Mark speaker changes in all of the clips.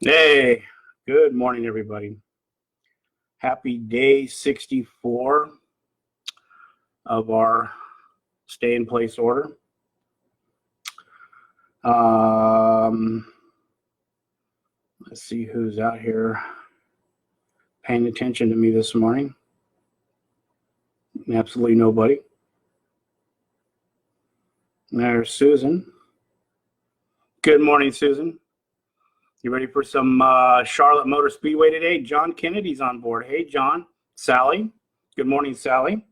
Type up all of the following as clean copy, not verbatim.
Speaker 1: Hey, good morning, everybody. Happy day 64 of our stay in place order. Let's see who's out here paying attention to me this morning. Absolutely nobody. There's Susan. Good morning, Susan. You ready for some Charlotte Motor Speedway today? John Kennedy's on board. Hey, John. Sally. Good morning, Sally.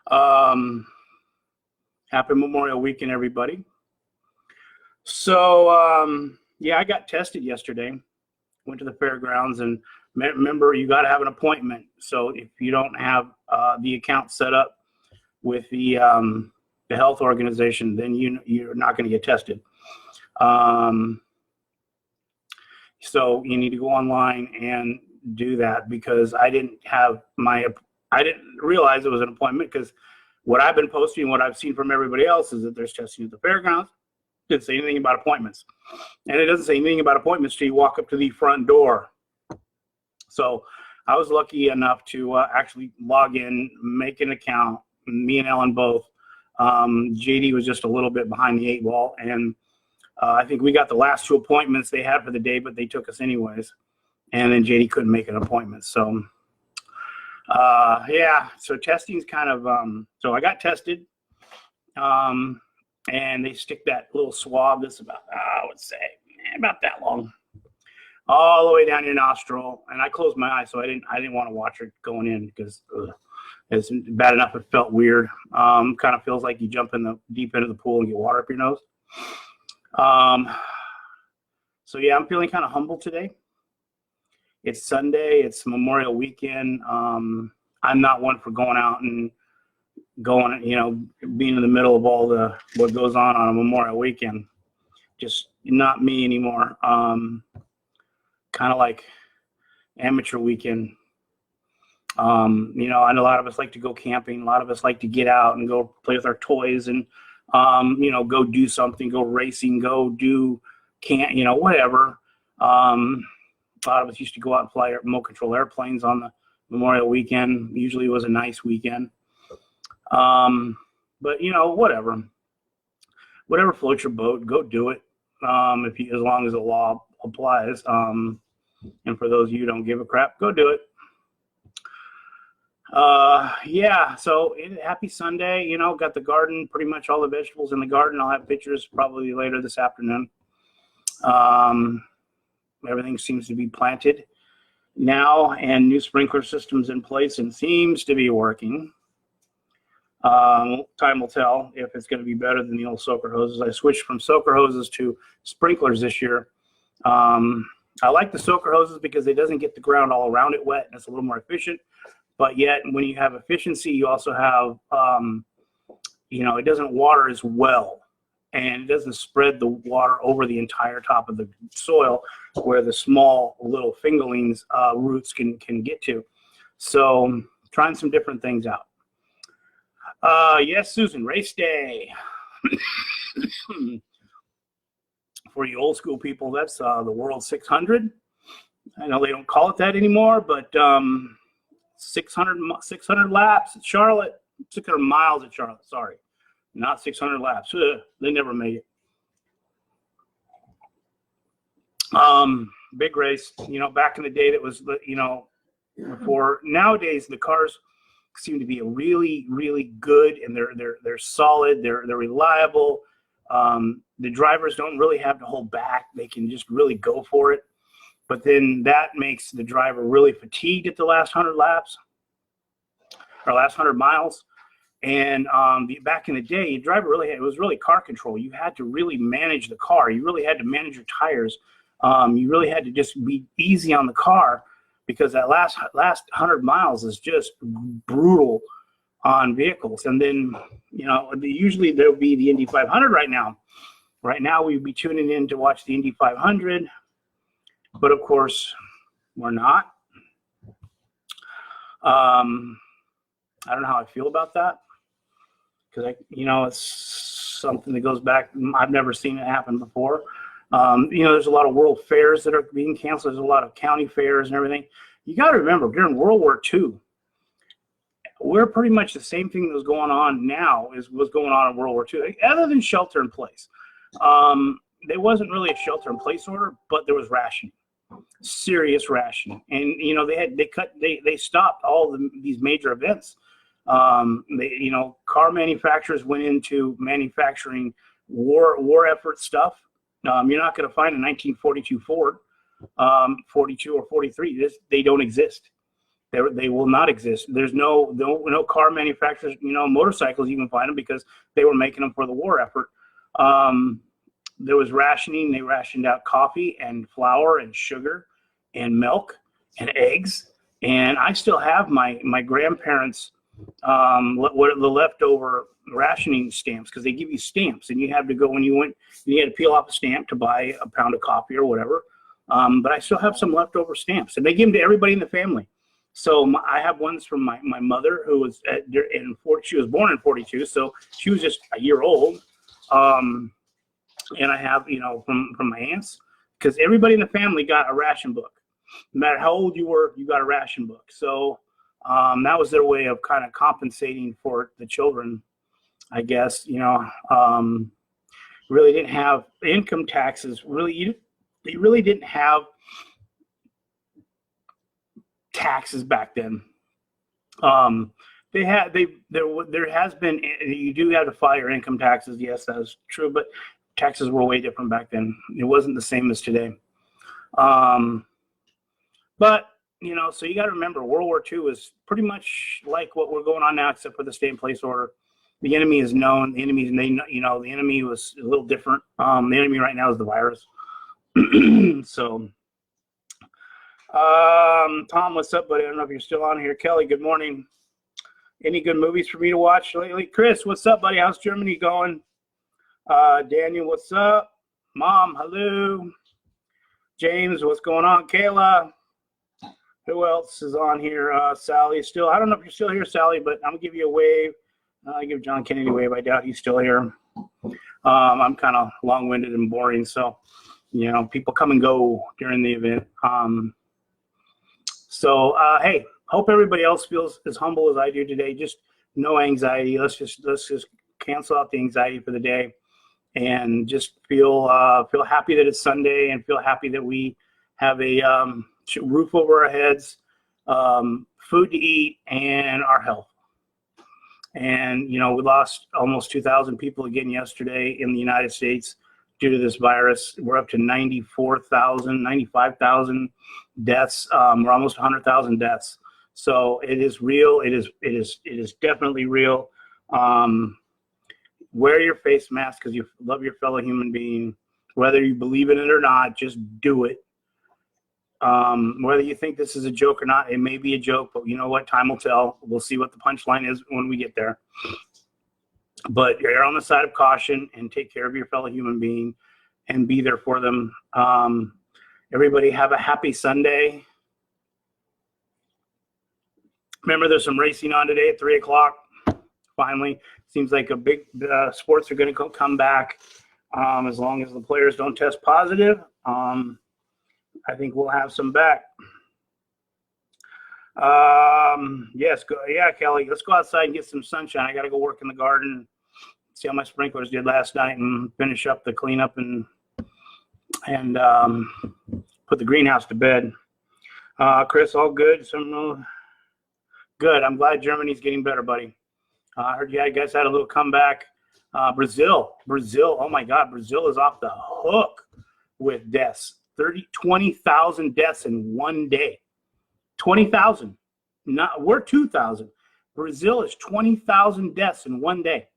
Speaker 1: Happy Memorial Weekend, everybody. So, yeah, I got tested yesterday. Went to the fairgrounds, and remember, you got to have an appointment. So if you don't have the account set up with the health organization, then you're not going to get tested. So you need to go online and do that, because I didn't realize it was an appointment, because what I've been posting, what I've seen from everybody else, is that there's testing at the fairgrounds. It didn't say anything about appointments, and it doesn't say anything about appointments till you walk up to the front door. So I was lucky enough to actually log in, make an account. Me and Ellen both. JD was just a little bit behind the 8 ball, and I think we got the last 2 appointments they had for the day, but they took us anyways. And then JD couldn't make an appointment. So, yeah, so testing's kind of, so I got tested, and they stick that little swab that's about, I would say, about that long, all the way down your nostril. And I closed my eyes, so I didn't want to watch it going in, because it's bad enough it felt weird. Kind of feels like you jump in the deep end of the pool and get water up your nose. So yeah, I'm feeling kind of humble today. It's Sunday. It's Memorial Weekend. I'm not one for going out and going, being in the middle of all what goes on a Memorial Weekend. Just not me anymore. Kind of like amateur weekend. I know a lot of us like to go camping. A lot of us like to get out and go play with our toys and, go do something, go racing, go do whatever. A lot of us used to go out and fly remote control airplanes on the Memorial Weekend. Usually it was a nice weekend. But whatever floats your boat, go do it. As long as the law applies. And for those of you who don't give a crap, go do it. Yeah, so happy Sunday. Got the garden, pretty much all the vegetables in the garden. I'll have pictures probably later this afternoon. Everything seems to be planted now, and new sprinkler systems in place, and seems to be working. Time will tell if it's going to be better than the old soaker hoses. I switched from soaker hoses to sprinklers this year. I like the soaker hoses because it doesn't get the ground all around it wet, and it's a little more efficient. But yet, when you have efficiency, you also have, it doesn't water as well, and it doesn't spread the water over the entire top of the soil where the small little fingerlings roots can get to. So trying some different things out. Yes, Susan, race day. For you old school people, that's the World 600. I know they don't call it that anymore, but 600 laps at Charlotte, 600 miles at Charlotte, sorry. Not 600 laps. They never made it. Big race. Back in the day, that was, before. Nowadays, the cars seem to be really, really good, and they're solid. They're reliable. The drivers don't really have to hold back. They can just really go for it. But then that makes the driver really fatigued at the last 100 laps or last 100 miles. And back in the day, it was really car control. You had to really manage the car. You really had to manage your tires. You really had to just be easy on the car, because that last 100 miles is just brutal on vehicles. And then, usually there'll be the Indy 500 right now. Right now, we'd be tuning in to watch the Indy 500. But of course, we're not. I don't know how I feel about that, because it's something that goes back. I've never seen it happen before. There's a lot of world fairs that are being canceled. There's a lot of county fairs and everything. You got to remember, during World War II, we're pretty much the same thing that was going on now as was going on in World War II, other than shelter in place. There wasn't really a shelter in place order, but there was rationing, serious rationing. And, they stopped all these major events. Car manufacturers went into manufacturing war effort stuff. You're not going to find a 1942 Ford, 42 or 43. They don't exist. They will not exist. There's no car manufacturers, motorcycles, you can find them because they were making them for the war effort. There was rationing. They rationed out coffee and flour and sugar and milk and eggs. And I still have my grandparents' what are the leftover rationing stamps, because they give you stamps and you have to go when you had to peel off a stamp to buy a pound of coffee or whatever. But I still have some leftover stamps, and they give them to everybody in the family. So I have ones from my mother, who was she was born in 42, so she was just a year old. And I have, from my aunts, because everybody in the family got a ration book. No matter how old you were, you got a ration book. So that was their way of kind of compensating for the children, I guess. Really didn't have income taxes. They really didn't have taxes back then. There has been, you do have to file your income taxes. Yes, that is true, but taxes were way different back then. It wasn't the same as today. But so you got to remember, World War II is pretty much like what we're going on now, except for the stay-in-place order. The enemy is known. The enemy was a little different. The enemy right now is the virus. So, Tom, what's up, buddy? I don't know if you're still on here. Kelly, good morning. Any good movies for me to watch lately? Chris, what's up, buddy? How's Germany going? Daniel, what's up? Mom, hello. James, what's going on? Kayla. Who else is on here? Sally still. I don't know if you're still here, Sally, but I'm gonna give you a wave. I give John Kennedy a wave. I doubt he's still here. I'm kind of long-winded and boring, so people come and go during the event. Hey, hope everybody else feels as humble as I do today. Just no anxiety. Let's just cancel out the anxiety for the day, and just feel happy that it's Sunday, and feel happy that we have a roof over our heads, food to eat, and our health. And we lost almost 2,000 people again yesterday in the United States due to this virus. We're up to 94,000, 95,000 deaths. We're almost 100,000 deaths. So it is real. It is definitely real. Wear your face mask because you love your fellow human being. Whether you believe in it or not, just do it. Whether you think this is a joke or not, it may be a joke, but you know what? Time will tell. We'll see what the punchline is when we get there. But you're on the side of caution, and take care of your fellow human being and be there for them. Everybody have a happy Sunday. Remember, there's some racing on today at 3 o'clock. Finally, seems like a big sports are going to come back as long as the players don't test positive. I think we'll have some back. Yes, Kelly, let's go outside and get some sunshine. I got to go work in the garden, see how my sprinklers did last night, and finish up the cleanup and put the greenhouse to bed. Chris, all good? Good. I'm glad Germany's getting better, buddy. I heard you guys had a little comeback. Brazil. Oh my God, Brazil is off the hook with deaths. 20,000 deaths in one day. 20,000. We're 2,000. Brazil is 20,000 deaths in one day.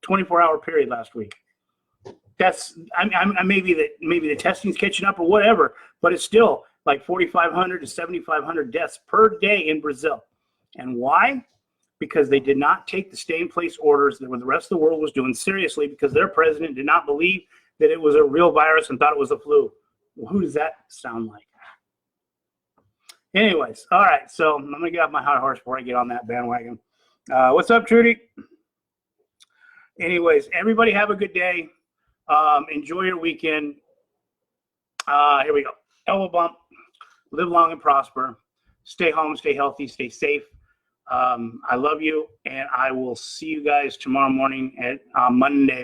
Speaker 1: 24-hour period last week. That's maybe the testing's catching up or whatever, but it's still like 4,500 to 7,500 deaths per day in Brazil. And why? Because they did not take the stay-in-place orders that the rest of the world was doing seriously, because their president did not believe that it was a real virus and thought it was the flu. Well, who does that sound like? Anyways, all right, so I'm going to get off my high horse before I get on that bandwagon. What's up, Trudy? Anyways, everybody have a good day. Enjoy your weekend. Here we go. Elbow bump. Live long and prosper. Stay home, stay healthy, stay safe. I love you, and I will see you guys tomorrow morning at Monday.